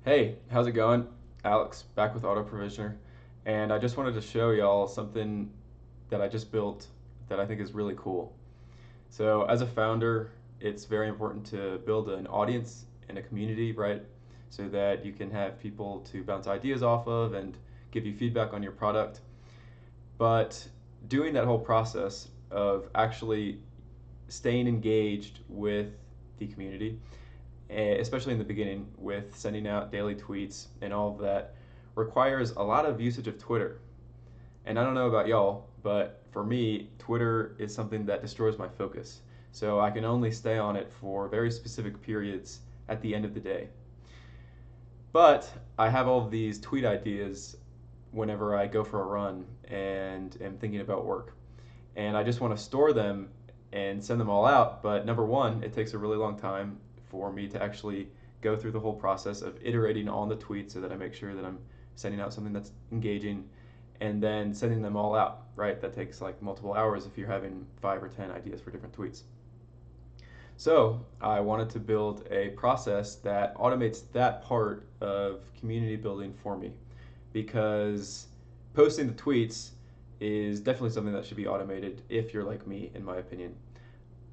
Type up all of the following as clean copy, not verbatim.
Hey, how's it going? Alex, back with AutoProvisioner, and I just wanted to show y'all something that I just built that I think is really cool. So, as a founder, it's very important to build an audience and a community, right? So that you can have people to bounce ideas off of and give you feedback on your product. But doing that whole process of actually staying engaged with the community, especially in the beginning with sending out daily tweets and all of that, requires a lot of usage of Twitter. And I don't know about y'all, but for me, Twitter is something that destroys my focus. So I can only stay on it for very specific periods at the end of the day. But I have all of these tweet ideas whenever I go for a run and am thinking about work. And I just want to store them and send them all out. But number one, it takes a really long time for me to actually go through the whole process of iterating on the tweets so that I make sure that I'm sending out something that's engaging and then sending them all out, right? That takes like multiple hours if you're having 5 or 10 ideas for different tweets. So I wanted to build a process that automates that part of community building for me because posting the tweets is definitely something that should be automated if you're like me, in my opinion.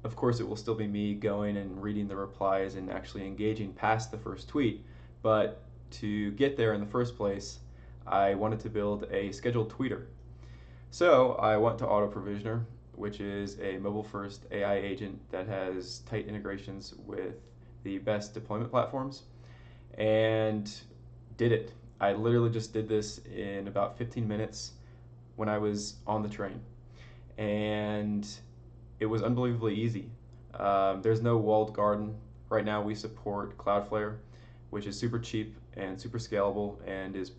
Of course, it will still be me going and reading the replies and actually engaging past the first tweet, but to get there in the first place, I wanted to build a scheduled tweeter. So I went to AutoProvisioner, which is a mobile-first AI agent that has tight integrations with the best deployment platforms, and did it. I literally just did this in about 15 minutes when I was on the train, and it was unbelievably easy. There's no walled garden. Right now we support Cloudflare, which is super cheap and super scalable and is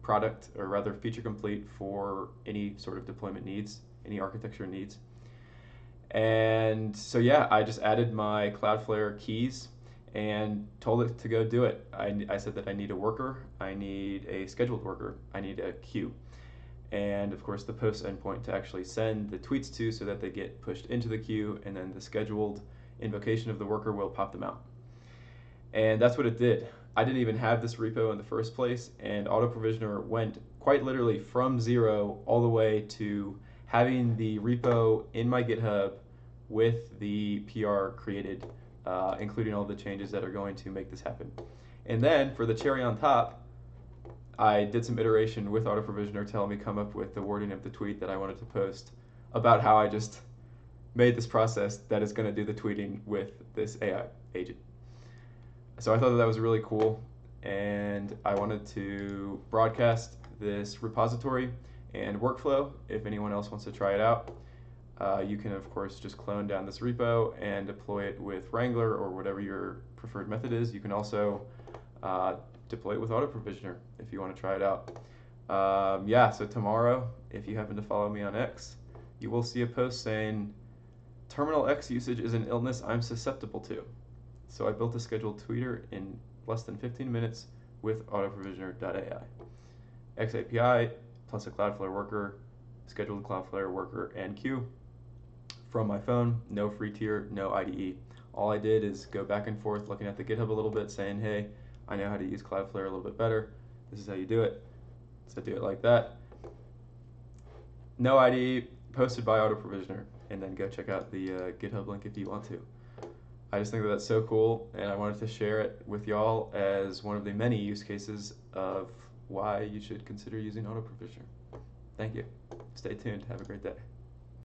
product, or rather feature complete for any sort of deployment needs, any architecture needs. And so yeah, I just added my Cloudflare keys and told it to go do it. I said that I need a worker, I need a scheduled worker, I need a queue, and of course the post endpoint to actually send the tweets to so that they get pushed into the queue, and then the scheduled invocation of the worker will pop them out. And that's what it did. I didn't even have this repo in the first place, and AutoProvisioner went quite literally from zero all the way to having the repo in my GitHub with the PR created, including all the changes that are going to make this happen. And then for the cherry on top, I did some iteration with AutoProvisioner telling me come up with the wording of the tweet that I wanted to post about how I just made this process that is going to do the tweeting with this AI agent. So I thought that was really cool, and I wanted to broadcast this repository and workflow if anyone else wants to try it out. You can of course just clone down this repo and deploy it with Wrangler or whatever your preferred method is. You can also deploy it with AutoProvisioner if you want to try it out. Yeah, so tomorrow, if you happen to follow me on X, you will see a post saying, "Terminal X usage is an illness I'm susceptible to." So I built a scheduled tweeter in less than 15 minutes with AutoProvisioner.ai. XAPI plus a Cloudflare worker, scheduled Cloudflare worker, and queue from my phone. No free tier, no IDE. All I did is go back and forth looking at the GitHub a little bit saying, hey, I know how to use Cloudflare a little bit better. This is how you do it. So do it like that. No IDE, posted by AutoProvisioner, and then go check out the GitHub link if you want to. I just think that that's so cool, and I wanted to share it with y'all as one of the many use cases of why you should consider using AutoProvisioner. Thank you. Stay tuned. Have a great day.